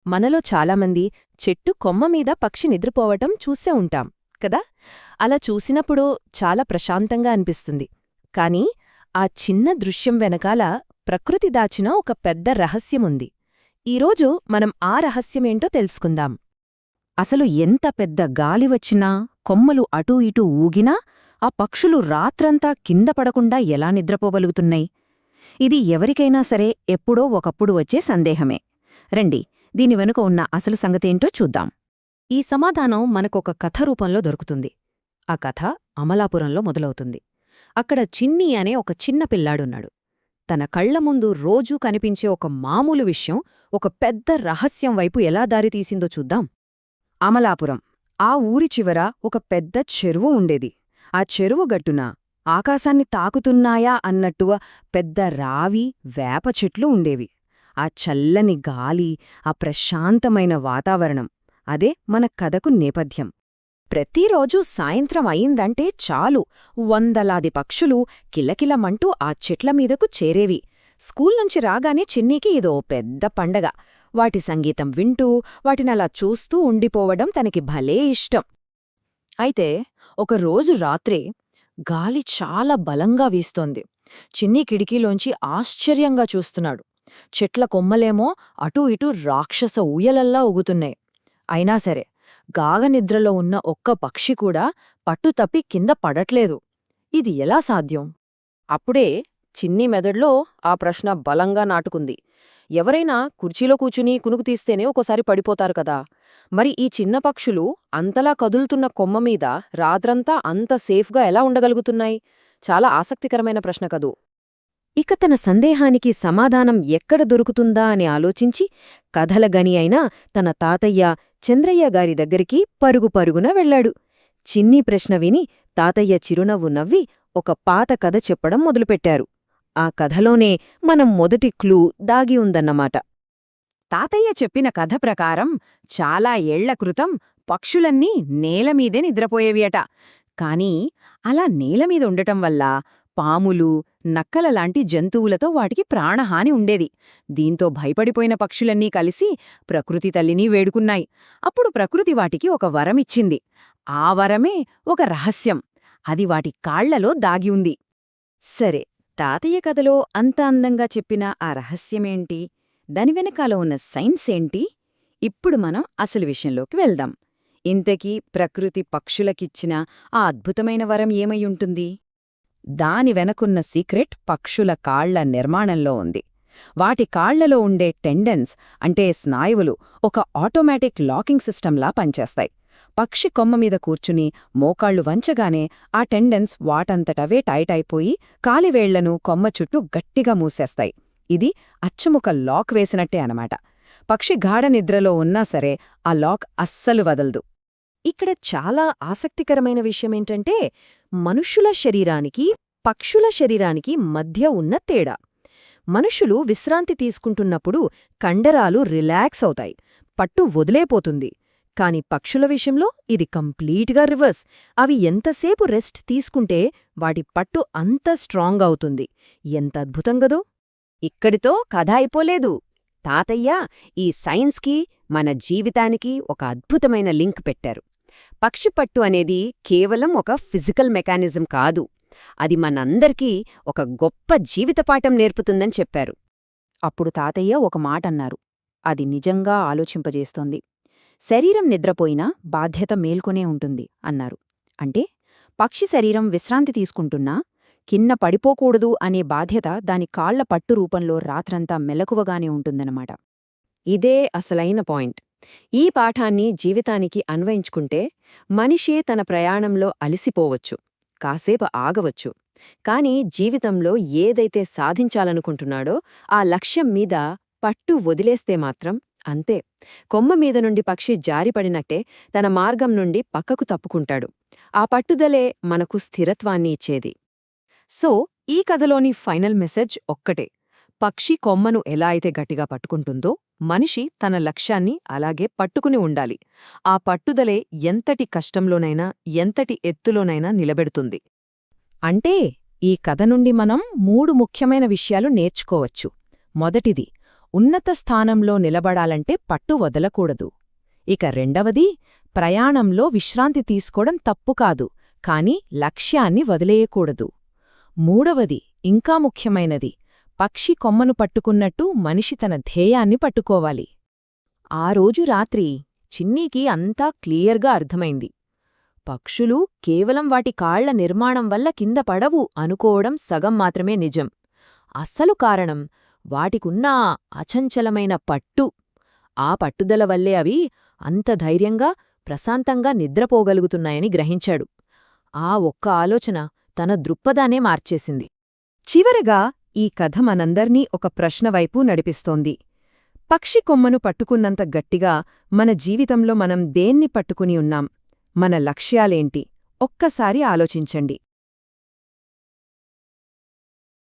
మనలో చాలామంది చెట్టు కొమ్మ మీద పక్షి నిద్రపోవటం చూసే ఉంటాం కదా. అలా చూసినప్పుడు చాలా ప్రశాంతంగా అనిపిస్తుంది. కాని ఆ చిన్న దృశ్యం వెనకాల ప్రకృతి దాచిన ఒక పెద్ద రహస్యముంది. ఈరోజు మనం ఆ రహస్యమేంటో తెలుసుకుందాం. అసలు ఎంత పెద్ద గాలి వచ్చినా, కొమ్మలు అటూ ఇటూ ఊగినా ఆ పక్షులు రాత్రంతా కింద పడకుండా ఎలా నిద్రపోగలుగుతున్నాయి? ఇది ఎవరికైనా సరే ఎప్పుడో ఒకప్పుడు వచ్చే సందేహమే. రండి, దీని వెనుక ఉన్న అసలు సంగతేంటో చూద్దాం. ఈ సమాధానం మనకొక కథ రూపంలో దొరుకుతుంది. ఆ కథ అమలాపురంలో మొదలవుతుంది. అక్కడ చిన్ని అనే ఒక చిన్న పిల్లాడున్నాడు. తన కళ్ల ముందు రోజూ కనిపించే ఒక మామూలు విషయం ఒక పెద్ద రహస్యం వైపు ఎలా దారితీసిందో చూద్దాం. అమలాపురం. ఆ ఊరి చివర ఒక పెద్ద చెరువు ఉండేది. ఆ చెరువు గట్టున ఆకాశాన్ని తాకుతున్నాయా అన్నట్టుగా పెద్ద రావి, వేప చెట్లు ఉండేవి. ఆ చల్లని గాలి, ఆ ప్రశాంతమైన వాతావరణం, అదే మన కథకు నేపథ్యం. ప్రతిరోజూ సాయంత్రం అయిందంటే చాలు, వందలాది పక్షులు కిలకిలమంటూ ఆ చెట్లమీదకు చేరేవి. స్కూల్నుంచి రాగానే చిన్నీకి ఇదో పెద్ద పండగ. వాటి సంగీతం వింటూ, వాటినలా చూస్తూ ఉండిపోవడం తనకి భలే ఇష్టం. అయితే ఒకరోజు రాత్రే గాలి చాలా బలంగా వీస్తోంది. చిన్ని కిటికీలోంచి ఆశ్చర్యంగా చూస్తున్నాడు. చెట్ల కొమ్మలేమో అటూ ఇటూ రాక్షస ఊయలల్లా ఊగుతున్నాయి. అయినా సరే గాగనిద్రలో ఉన్న ఒక్క పక్షి కూడా పట్టుతప్పి కింద పడట్లేదు. ఇది ఎలా సాధ్యం? అప్పుడే చిన్ని మెదడ్లో ఆ ప్రశ్న బలంగా నాటుకుంది. ఎవరైనా కుర్చీలో కూచుని కునుకు తీస్తేనే ఒకోసారి పడిపోతారు కదా. మరి ఈ చిన్న పక్షులు అంతలా కదులుతున్న కొమ్మమీద రాత్రంతా అంత సేఫ్గా ఎలా ఉండగలుగుతున్నాయి? చాలా ఆసక్తికరమైన ప్రశ్న కదూ. ఇక తన సందేహానికి సమాధానం ఎక్కడ దొరుకుతుందా అని ఆలోచించి కథల గని అయినా తన తాతయ్య చంద్రయ్య గారి దగ్గరికి పరుగు పరుగున వెళ్లాడు. చిన్ని ప్రశ్న విని తాతయ్య చిరునవ్వు నవ్వి ఒక పాత కథ చెప్పడం మొదలుపెట్టారు. ఆ కథలోనే మనం మొదటి క్లూ దాగి ఉందన్నమాట. తాతయ్య చెప్పిన కథ ప్రకారం చాలా ఏళ్ల క్రితం పక్షులన్నీ నేలమీదే నిద్రపోయేవియట. కాని అలా నేలమీద ఉండటం వల్ల పాములు, నక్కలలాంటి జంతువులతో వాటికి ప్రాణహాని ఉండేది. దీంతో భయపడిపోయిన పక్షులన్నీ కలిసి ప్రకృతి తల్లిని వేడుకున్నాయి. అప్పుడు ప్రకృతి వాటికి ఒక వరమిచ్చింది. ఆ వరమే ఒక రహస్యం. అది వాటి కాళ్లలో దాగి ఉంది. సరే, తాతయ్య కథలో అంత అందంగా చెప్పిన ఆ రహస్యమేంటి? దాని వెనకాల ఉన్న సైన్స్ ఏంటి? ఇప్పుడు మనం అసలు విషయంలోకి వెళ్దాం. ఇంతకీ ప్రకృతి పక్షులకిచ్చిన ఆ అద్భుతమైన వరం ఏమయ్యుంటుంది? దాని వెనకున్న సీక్రెట్ పక్షుల కాళ్ల నిర్మాణంలో ఉంది. వాటి కాళ్లలో ఉండే టెండెన్స్ అంటే స్నాయువులు ఒక ఆటోమేటిక్ లాకింగ్ సిస్టంలా పనిచేస్తాయి. పక్షి కొమ్మమీద కూర్చుని మోకాళ్లు వంచగానే ఆ టెండెన్స్ వాటంతటవే టైట్ అయిపోయి కాలివేళ్లను కొమ్మ చుట్టూ గట్టిగా మూసేస్తాయి. ఇది అచ్చముక లాక్ వేసినట్టే అనమాట. పక్షి గాఢ నిద్రలో ఉన్నా సరే ఆ లాక్ అస్సలు వదలదు. ఇక్కడ చాలా ఆసక్తికరమైన విషయమేంటంటే మనుష్యుల శరీరానికి, పక్షుల శరీరానికి మధ్య ఉన్న తేడా. మనుషులు విశ్రాంతి తీసుకుంటున్నప్పుడు కండరాలు రిలాక్స్ అవుతాయి, పట్టు వదిలేపోతుంది. కాని పక్షుల విషయంలో ఇది కంప్లీట్గా రివర్స్. అవి ఎంతసేపు రెస్ట్ తీసుకుంటే వాటి పట్టు అంత స్ట్రాంగ్ అవుతుంది. ఎంత అద్భుతంగదో! ఇక్కడితో కథ అయిపోలేదు. తాతయ్య ఈ సైన్స్కి, మన జీవితానికి ఒక అద్భుతమైన లింక్ పెట్టారు. పక్షిపట్టు అనేది కేవలం ఒక ఫిజికల్ మెకానిజం కాదు, అది మనందరికీ ఒక గొప్ప జీవితపాఠం నేర్పుతుందని చెప్పారు. అప్పుడు తాతయ్య ఒక మాటన్నారు, అది నిజంగా ఆలోచింపజేస్తోంది. శరీరం నిద్రపోయినా బాధ్యత మేల్కొనే ఉంటుంది అన్నారు. అంటే పక్షి శరీరం విశ్రాంతి తీసుకుంటున్నా కింద పడిపోకూడదు అనే బాధ్యత దాని కాళ్ల పట్టు రూపంలో రాత్రంతా మెలకువగానే ఉంటుందన్నమాట. ఇదే అసలైన పాయింట్. ఈ పాఠాన్ని జీవితానికి అన్వయించుకుంటే మనిషే తన ప్రయాణంలో అలిసిపోవచ్చు, కాసేపు ఆగవచ్చు. కాని జీవితంలో ఏదైతే సాధించాలనుకుంటున్నాడో ఆ లక్ష్యం మీద పట్టు వదిలేస్తే మాత్రం అంతే, కొమ్మ మీద నుండి పక్షి జారిపడినట్టే తన మార్గం నుండి పక్కకు తప్పుకుంటాడు. ఆ పట్టుదలే మనకు స్థిరత్వాన్ని ఇచ్చేది. సో ఈ కథలోని ఫైనల్ మెసేజ్ ఒక్కటే: పక్షి కొమ్మను ఎలా అయితే గట్టిగా పట్టుకుంటుందో మనిషి తన లక్ష్యాన్ని అలాగే పట్టుకుని ఉండాలి. ఆ పట్టుదలే ఎంతటి కష్టంలోనైనా, ఎంతటి ఎత్తులోనైనా నిలబెడుతుంది. అంటే ఈ కథ నుండి మనం 3 ముఖ్యమైన విషయాలు నేర్చుకోవచ్చు. మొదటిది, ఉన్నత స్థానంలో నిలబడాలంటే పట్టు వదలకూడదు. ఇక రెండవది, ప్రయాణంలో విశ్రాంతి తీసుకోవడం తప్పు కాదు, కాని లక్ష్యాన్ని వదిలేయకూడదు. మూడవది, ఇంకా ముఖ్యమైనది, పక్షి కొమ్మను పట్టుకున్నట్టు మనిషి తన ధ్యేయాన్ని పట్టుకోవాలి. ఆ రోజు రాత్రి చిన్నీకి అంతా క్లియర్గా అర్థమైంది. పక్షులు కేవలం వాటి కాళ్ల నిర్మాణం వల్ల కింద పడవు అనుకోవడం సగం మాత్రమే నిజం. అస్సలు కారణం వాటికున్న అచంచలమైన పట్టు. ఆ పట్టుదల వల్లే అవి అంత ధైర్యంగా, ప్రశాంతంగా నిద్రపోగలుగుతున్నాయని గ్రహించాడు. ఆ ఒక్క ఆలోచన తన దృక్పథాన్నే మార్చేసింది. చివరగా ఈ కథ మనందర్నీ ఒక ప్రశ్నవైపు నడిపిస్తోంది. పక్షి కొమ్మను పట్టుకున్నంత గట్టిగా మన జీవితంలో మనం దేన్ని పట్టుకుని ఉన్నాం? మన లక్ష్యాలేంటి? ఒక్కసారి ఆలోచించండి.